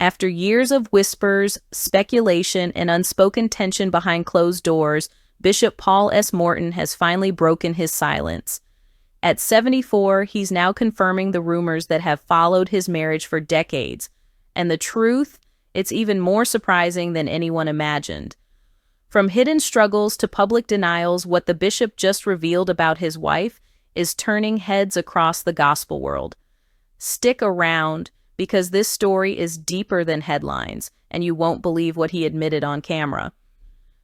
After years of whispers, speculation, and unspoken tension behind closed doors, Bishop Paul S. Morton has finally broken his silence. At 74, he's now confirming the rumors that have followed his marriage for decades. And the truth, it's even more surprising than anyone imagined. From hidden struggles to public denials, what the bishop just revealed about his wife is turning heads across the gospel world. Stick around, because this story is deeper than headlines, and you won't believe what he admitted on camera.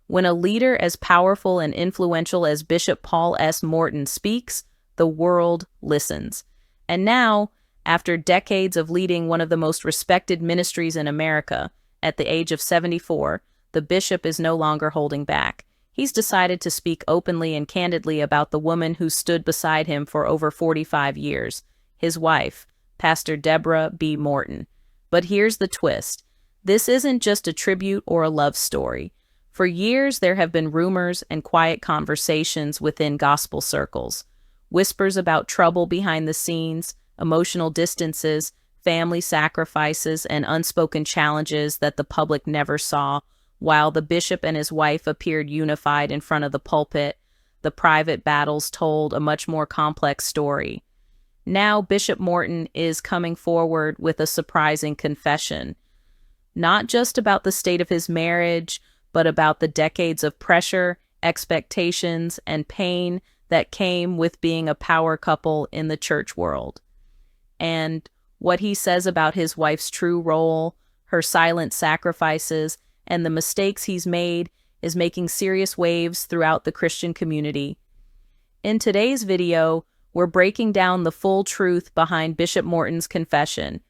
When a leader as powerful and influential as Bishop Paul S. Morton speaks, the world listens. And now, after decades of leading one of the most respected ministries in America, at the age of 74, the bishop is no longer holding back. He's decided to speak openly and candidly about the woman who stood beside him for over 45 years, his wife, Pastor Debra B. Morton. But here's the twist. This isn't just a tribute or a love story. For years, there have been rumors and quiet conversations within gospel circles. Whispers about trouble behind the scenes, emotional distances, family sacrifices, and unspoken challenges that the public never saw. While the bishop and his wife appeared unified in front of the pulpit, the private battles told a much more complex story. Now, Bishop Morton is coming forward with a surprising confession, not just about the state of his marriage, but about the decades of pressure, expectations, and pain that came with being a power couple in the church world. And what he says about his wife's true role, her silent sacrifices, and the mistakes he's made is making serious waves throughout the Christian community. In today's video, we're breaking down the full truth behind Bishop Morton's confession,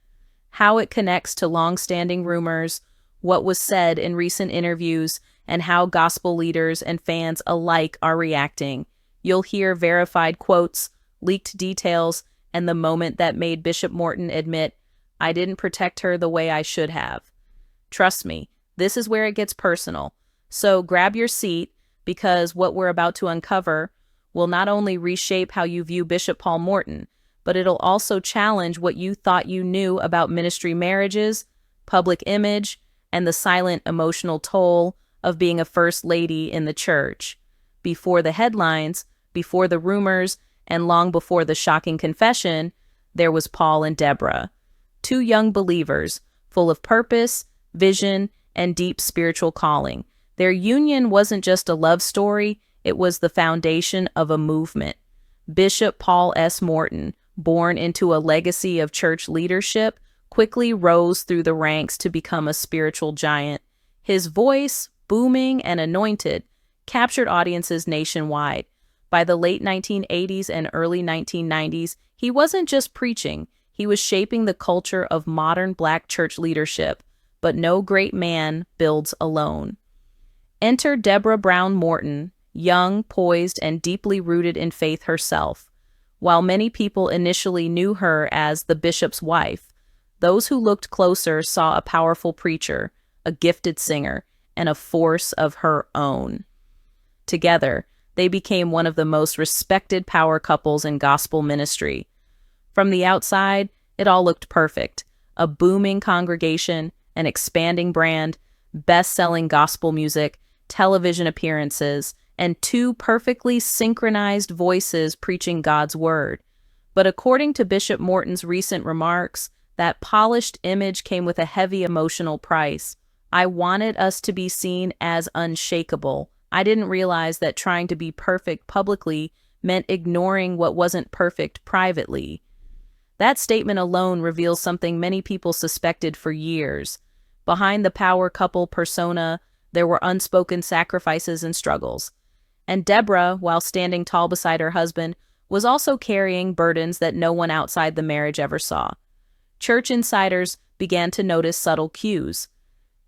how it connects to long-standing rumors, what was said in recent interviews, and how gospel leaders and fans alike are reacting. You'll hear verified quotes, leaked details, and the moment that made Bishop Morton admit, "I didn't protect her the way I should have." Trust me, this is where it gets personal. So grab your seat, because what we're about to uncover will not only reshape how you view Bishop Paul Morton, but it'll also challenge what you thought you knew about ministry marriages, public image, and the silent emotional toll of being a first lady in the church. Before the headlines, before the rumors, and long before the shocking confession, there was Paul and Deborah, two young believers full of purpose, vision, and deep spiritual calling. Their union wasn't just a love story, it was the foundation of a movement. Bishop Paul S. Morton, born into a legacy of church leadership, quickly rose through the ranks to become a spiritual giant. His voice, booming and anointed, captured audiences nationwide. By the late 1980s and early 1990s, he wasn't just preaching, he was shaping the culture of modern Black church leadership. But no great man builds alone. Enter Deborah Brown Morton, young, poised, and deeply rooted in faith herself. While many people initially knew her as the bishop's wife, those who looked closer saw a powerful preacher, a gifted singer, and a force of her own. Together, they became one of the most respected power couples in gospel ministry. From the outside, it all looked perfect. A booming congregation, an expanding brand, best-selling gospel music, television appearances, and two perfectly synchronized voices preaching God's word. But according to Bishop Morton's recent remarks, that polished image came with a heavy emotional price. "I wanted us to be seen as unshakable. I didn't realize that trying to be perfect publicly meant ignoring what wasn't perfect privately." That statement alone reveals something many people suspected for years. Behind the power couple persona, there were unspoken sacrifices and struggles. And Deborah, while standing tall beside her husband, was also carrying burdens that no one outside the marriage ever saw. Church insiders began to notice subtle cues.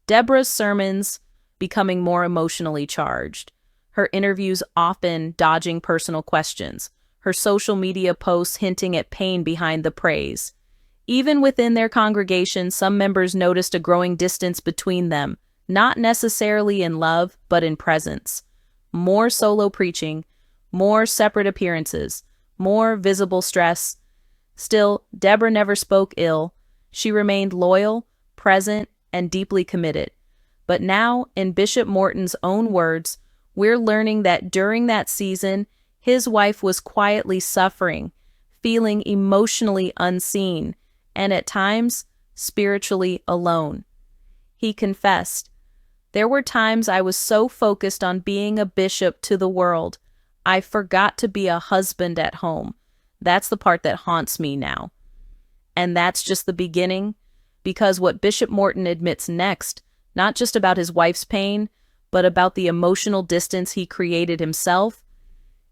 Deborah's sermons becoming more emotionally charged, her interviews often dodging personal questions, her social media posts hinting at pain behind the praise. Even within their congregation, some members noticed a growing distance between them, not necessarily in love, but in presence. More solo preaching, more separate appearances, more visible stress. Still, Deborah never spoke ill. She remained loyal, present, and deeply committed. But now, in Bishop Morton's own words, we're learning that during that season, his wife was quietly suffering, feeling emotionally unseen, and at times, spiritually alone. He confessed, "There were times I was so focused on being a bishop to the world, I forgot to be a husband at home. That's the part that haunts me now." And that's just the beginning, because what Bishop Morton admits next, not just about his wife's pain, but about the emotional distance he created himself,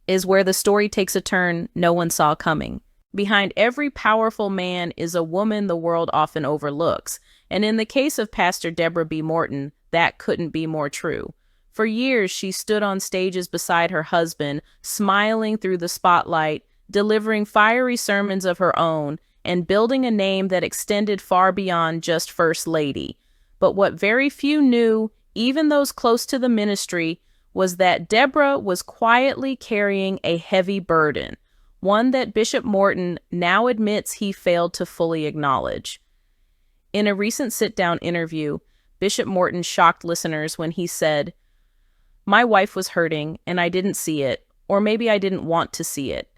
is where the story takes a turn no one saw coming. Behind every powerful man is a woman the world often overlooks. And in the case of Pastor Debra B. Morton, that couldn't be more true. For years, she stood on stages beside her husband, smiling through the spotlight, delivering fiery sermons of her own, and building a name that extended far beyond just First Lady. But what very few knew, even those close to the ministry, was that Deborah was quietly carrying a heavy burden, one that Bishop Morton now admits he failed to fully acknowledge. In a recent sit-down interview, Bishop Morton shocked listeners when he said, "My wife was hurting, and I didn't see it, or maybe I didn't want to see it.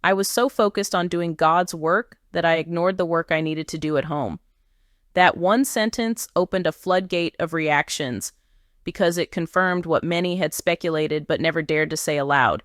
I was so focused on doing God's work that I ignored the work I needed to do at home." That one sentence opened a floodgate of reactions because it confirmed what many had speculated but never dared to say aloud,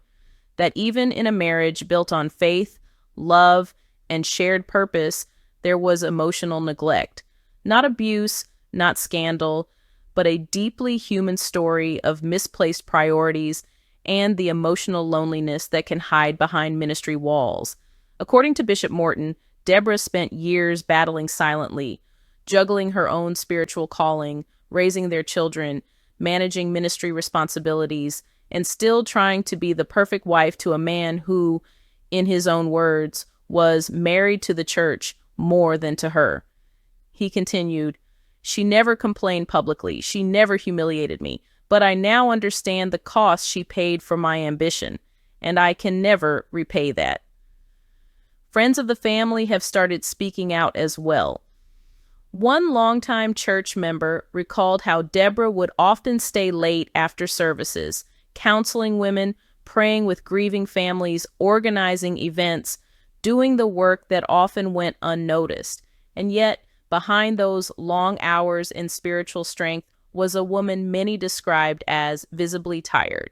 that even in a marriage built on faith, love, and shared purpose, there was emotional neglect. Not abuse, not scandal, but a deeply human story of misplaced priorities and the emotional loneliness that can hide behind ministry walls. According to Bishop Morton, Deborah spent years battling silently, juggling her own spiritual calling, raising their children, managing ministry responsibilities, and still trying to be the perfect wife to a man who, in his own words, was married to the church more than to her. He continued, "She never complained publicly. She never humiliated me. But I now understand the cost she paid for my ambition, and I can never repay that." Friends of the family have started speaking out as well. One longtime church member recalled how Deborah would often stay late after services, counseling women, praying with grieving families, organizing events, doing the work that often went unnoticed. And yet, behind those long hours and spiritual strength was a woman many described as visibly tired.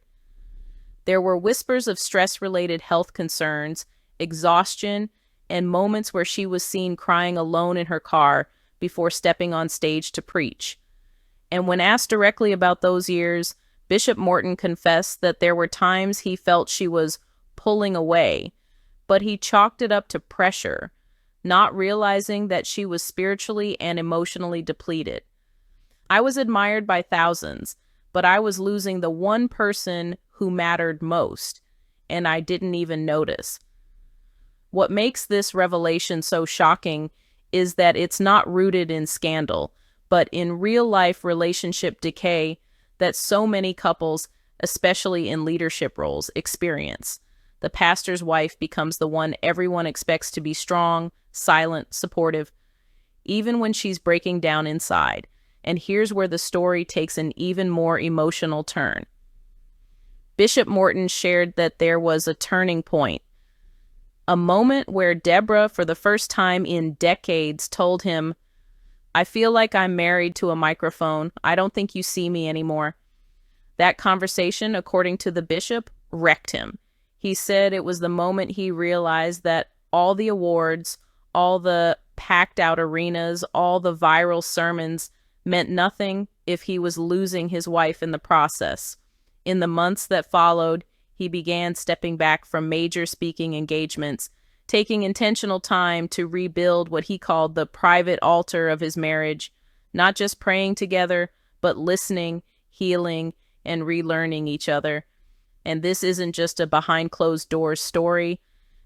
There were whispers of stress-related health concerns, exhaustion, and moments where she was seen crying alone in her car before stepping on stage to preach. And when asked directly about those years, Bishop Morton confessed that there were times he felt she was pulling away, but he chalked it up to pressure, not realizing that she was spiritually and emotionally depleted. "I was admired by thousands, but I was losing the one person who mattered most, and I didn't even notice." What makes this revelation so shocking is that it's not rooted in scandal, but in real-life relationship decay that so many couples, especially in leadership roles, experience. The pastor's wife becomes the one everyone expects to be strong, silent, supportive, even when she's breaking down inside. And here's where the story takes an even more emotional turn. Bishop Morton shared that there was a turning point, a moment where Deborah, for the first time in decades, told him, "I feel like I'm married to a microphone. I don't think you see me anymore." That conversation, according to the bishop, wrecked him. He said it was the moment he realized that all the awards, all the packed out arenas, all the viral sermons meant nothing if he was losing his wife in the process. In the months that followed, he began stepping back from major speaking engagements, taking intentional time to rebuild what he called the private altar of his marriage, not just praying together, but listening, healing, and relearning each other. And this isn't just a behind closed doors story.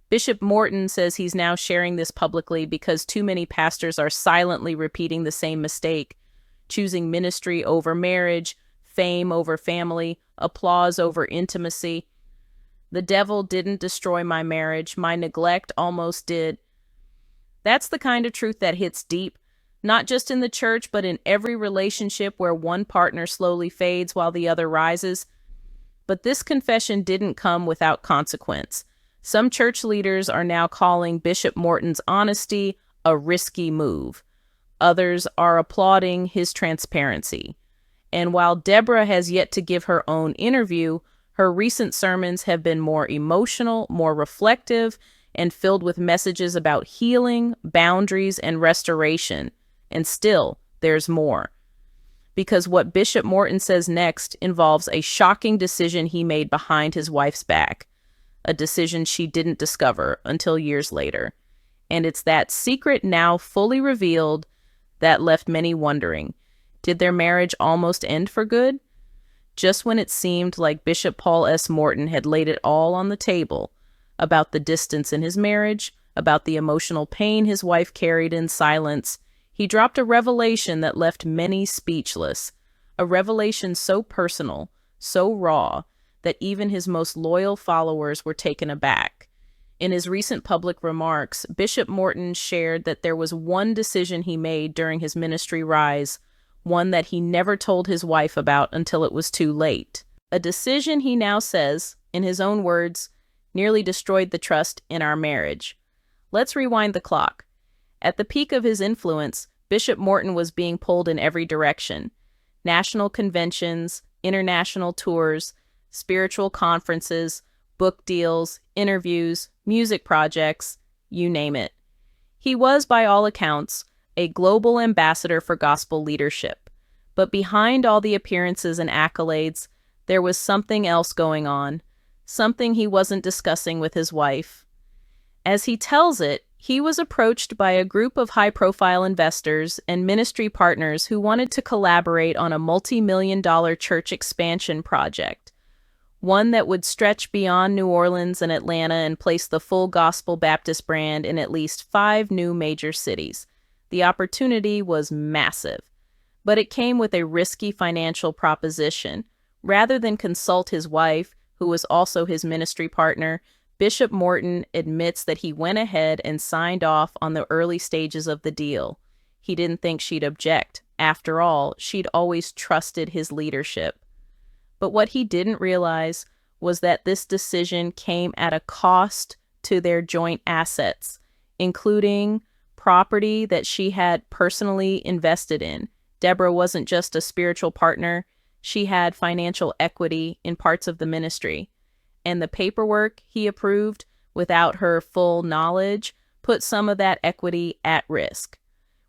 Bishop Morton says he's now sharing this publicly because too many pastors are silently repeating the same mistake, choosing ministry over marriage, fame over family, applause over intimacy. "The devil didn't destroy my marriage. My neglect almost did." That's the kind of truth that hits deep, not just in the church, but in every relationship where one partner slowly fades while the other rises. But this confession didn't come without consequence. Some church leaders are now calling Bishop Morton's honesty a risky move. Others are applauding his transparency. And while Deborah has yet to give her own interview, her recent sermons have been more emotional, more reflective, and filled with messages about healing, boundaries, and restoration. And still, there's more. Because what Bishop Morton says next involves a shocking decision he made behind his wife's back, a decision she didn't discover until years later. And it's that secret now fully revealed that left many wondering, did their marriage almost end for good? Just when it seemed like Bishop Paul S. Morton had laid it all on the table, about the distance in his marriage, about the emotional pain his wife carried in silence, he dropped a revelation that left many speechless, a revelation so personal, so raw, that even his most loyal followers were taken aback. In his recent public remarks, Bishop Morton shared that there was one decision he made during his ministry rise, one that he never told his wife about until it was too late. A decision he now says, in his own words, nearly destroyed the trust in our marriage. Let's rewind the clock. At the peak of his influence, Bishop Morton was being pulled in every direction. National conventions, international tours, spiritual conferences, book deals, interviews, music projects, you name it. He was, by all accounts, a global ambassador for gospel leadership. But behind all the appearances and accolades, there was something else going on, something he wasn't discussing with his wife. As he tells it, he was approached by a group of high-profile investors and ministry partners who wanted to collaborate on a multi-million-dollar church expansion project, one that would stretch beyond New Orleans and Atlanta and place the Full Gospel Baptist brand in at least 5 new major cities. The opportunity was massive, but it came with a risky financial proposition. Rather than consult his wife, who was also his ministry partner, Bishop Morton admits that he went ahead and signed off on the early stages of the deal. He didn't think she'd object. After all, she'd always trusted his leadership. But what he didn't realize was that this decision came at a cost to their joint assets, including property that she had personally invested in. Deborah wasn't just a spiritual partner. She had financial equity in parts of the ministry. And the paperwork he approved without her full knowledge put some of that equity at risk.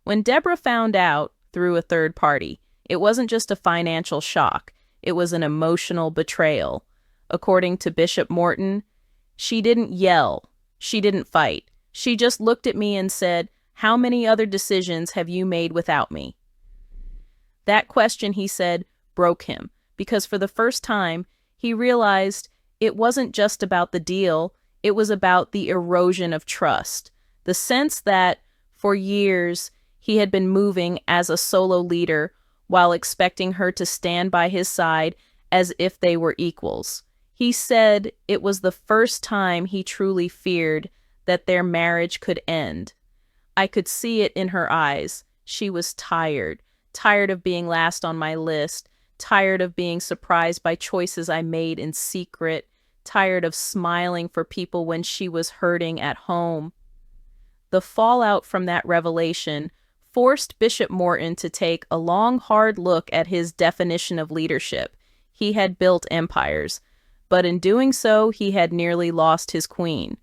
When Deborah found out through a third party, it wasn't just a financial shock, it was an emotional betrayal. According to Bishop Morton, she didn't yell, she didn't fight. She just looked at me and said, "How many other decisions have you made without me?" That question, he said, broke him, because for the first time, he realized it wasn't just about the deal, it was about the erosion of trust. The sense that, for years, he had been moving as a solo leader while expecting her to stand by his side as if they were equals. He said it was the first time he truly feared that their marriage could end. I could see it in her eyes. She was tired of being last on my list, tired of being surprised by choices I made in secret, tired of smiling for people when she was hurting at home. The fallout from that revelation forced Bishop Morton to take a long, hard look at his definition of leadership. He had built empires, but in doing so, he had nearly lost his queen.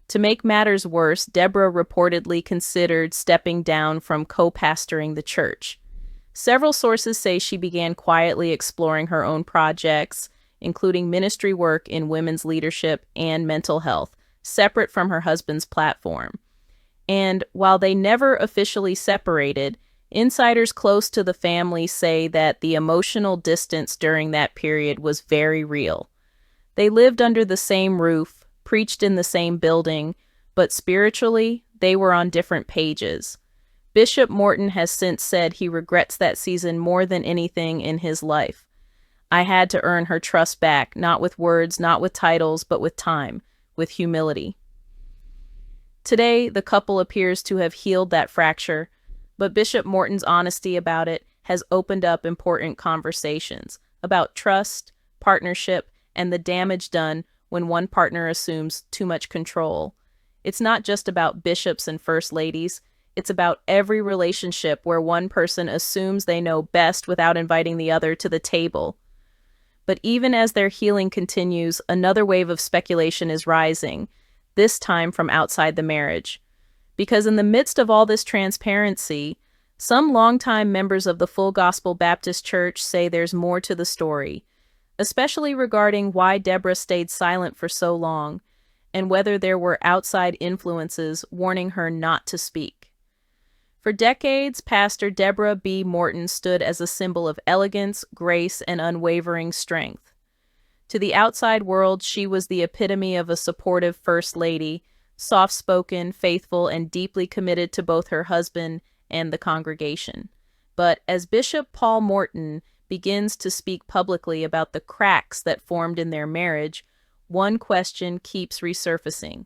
To make matters worse, Deborah reportedly considered stepping down from co-pastoring the church. Several sources say she began quietly exploring her own projects, including ministry work in women's leadership and mental health, separate from her husband's platform. And while they never officially separated, insiders close to the family say that the emotional distance during that period was very real. They lived under the same roof, preached in the same building, but spiritually, they were on different pages. Bishop Morton has since said he regrets that season more than anything in his life. I had to earn her trust back, not with words, not with titles, but with time, with humility. Today, the couple appears to have healed that fracture, But Bishop Morton's honesty about it has opened up important conversations about trust, partnership, and the damage done when one partner assumes too much control. It's not just about bishops and first ladies. It's about every relationship where one person assumes they know best without inviting the other to the table. But even as their healing continues, another wave of speculation is rising, this time from outside the marriage. Because in the midst of all this transparency, some longtime members of the Full Gospel Baptist Church say there's more to the story, especially regarding why Deborah stayed silent for so long, and whether there were outside influences warning her not to speak. For decades, Pastor Debra B. Morton stood as a symbol of elegance, grace, and unwavering strength. To the outside world, she was the epitome of a supportive First Lady, soft-spoken, faithful, and deeply committed to both her husband and the congregation. But as Bishop Paul Morton begins to speak publicly about the cracks that formed in their marriage, one question keeps resurfacing.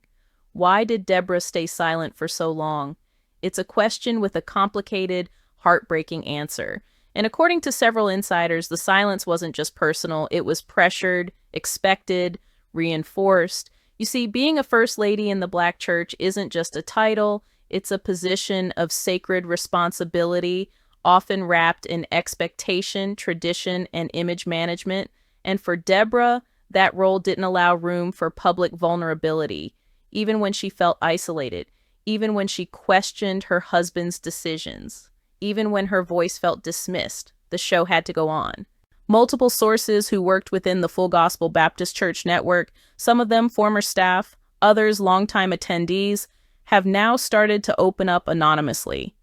Why did Deborah stay silent for so long? It's a question with a complicated, heartbreaking answer. And according to several insiders, the silence wasn't just personal, it was pressured, expected, reinforced. You see, being a first lady in the Black church isn't just a title, it's a position of sacred responsibility, often wrapped in expectation, tradition, and image management. And for Deborah, that role didn't allow room for public vulnerability, even when she felt isolated, even when she questioned her husband's decisions, even when her voice felt dismissed. The show had to go on. Multiple sources who worked within the Full Gospel Baptist Church network, some of them former staff, others longtime attendees, have now started to open up anonymously.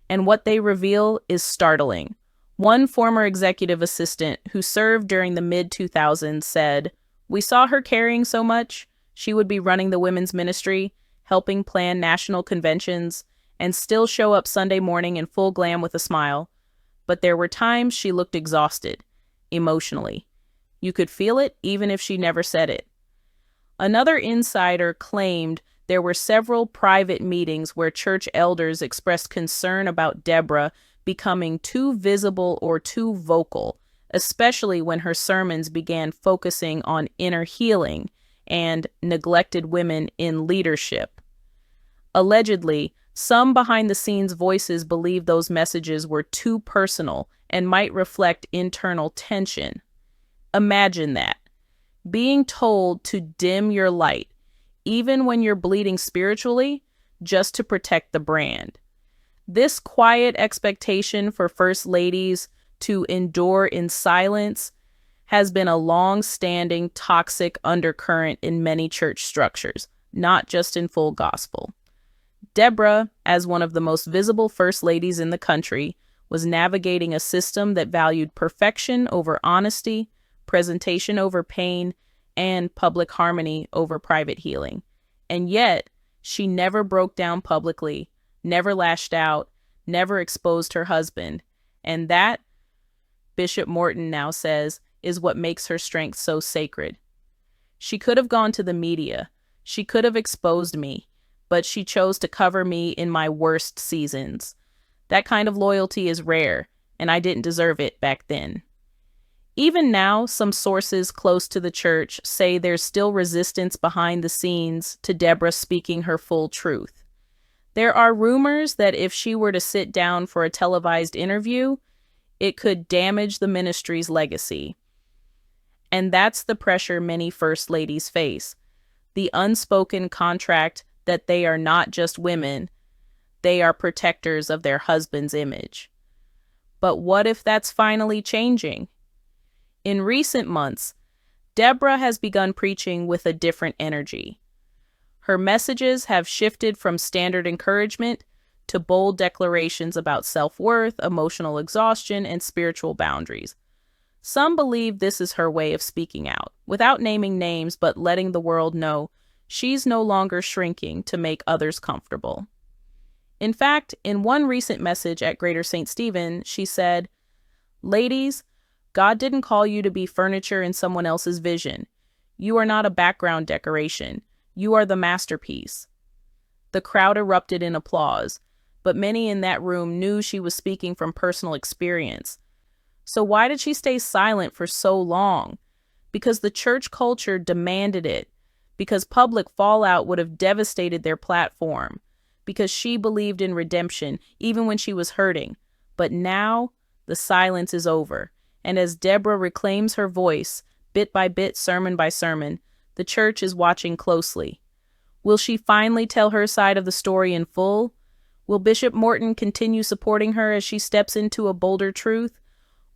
And what they reveal is startling. One former executive assistant who served during the mid-2000s said, "We saw her carrying so much. She would be running the women's ministry, helping plan national conventions, and still show up Sunday morning in full glam with a smile. But there were times she looked exhausted, emotionally. You could feel it even if she never said it." Another insider claimed there were several private meetings where church elders expressed concern about Deborah becoming too visible or too vocal, especially when her sermons began focusing on inner healing and neglected women in leadership. Allegedly, some behind-the-scenes voices believed those messages were too personal and might reflect internal tension. Imagine that. Being told to dim your light, even when you're bleeding spiritually, just to protect the brand. This quiet expectation for first ladies to endure in silence has been a long-standing toxic undercurrent in many church structures, not just in Full Gospel. Deborah, as one of the most visible first ladies in the country, was navigating a system that valued perfection over honesty, presentation over pain, and public harmony over private healing. And yet, she never broke down publicly, never lashed out, never exposed her husband. And that, Bishop Morton now says, is what makes her strength so sacred. She could have gone to the media. She could have exposed me, but she chose to cover me in my worst seasons. That kind of loyalty is rare, and I didn't deserve it back then. Even now, some sources close to the church say there's still resistance behind the scenes to Deborah speaking her full truth. There are rumors that if she were to sit down for a televised interview, it could damage the ministry's legacy. And that's the pressure many first ladies face, the unspoken contract that they are not just women, they are protectors of their husband's image. But what if that's finally changing? In recent months, Deborah has begun preaching with a different energy. Her messages have shifted from standard encouragement to bold declarations about self-worth, emotional exhaustion, and spiritual boundaries. Some believe this is her way of speaking out, without naming names but letting the world know she's no longer shrinking to make others comfortable. In fact, in one recent message at Greater St. Stephen, she said, "Ladies, God didn't call you to be furniture in someone else's vision. You are not a background decoration. You are the masterpiece." The crowd erupted in applause. but many in that room knew she was speaking from personal experience. So why did she stay silent for so long? Because the church culture demanded it, because public fallout would have devastated their platform, because she believed in redemption even when she was hurting. But now, the silence is over, and as Deborah reclaims her voice, bit by bit, sermon by sermon, the church is watching closely. Will she finally tell her side of the story in full? Will Bishop Morton continue supporting her as she steps into a bolder truth?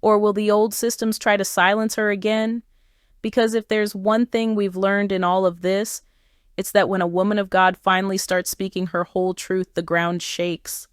Or will the old systems try to silence her again? Because if there's one thing we've learned in all of this, it's that when a woman of God finally starts speaking her whole truth, the ground shakes.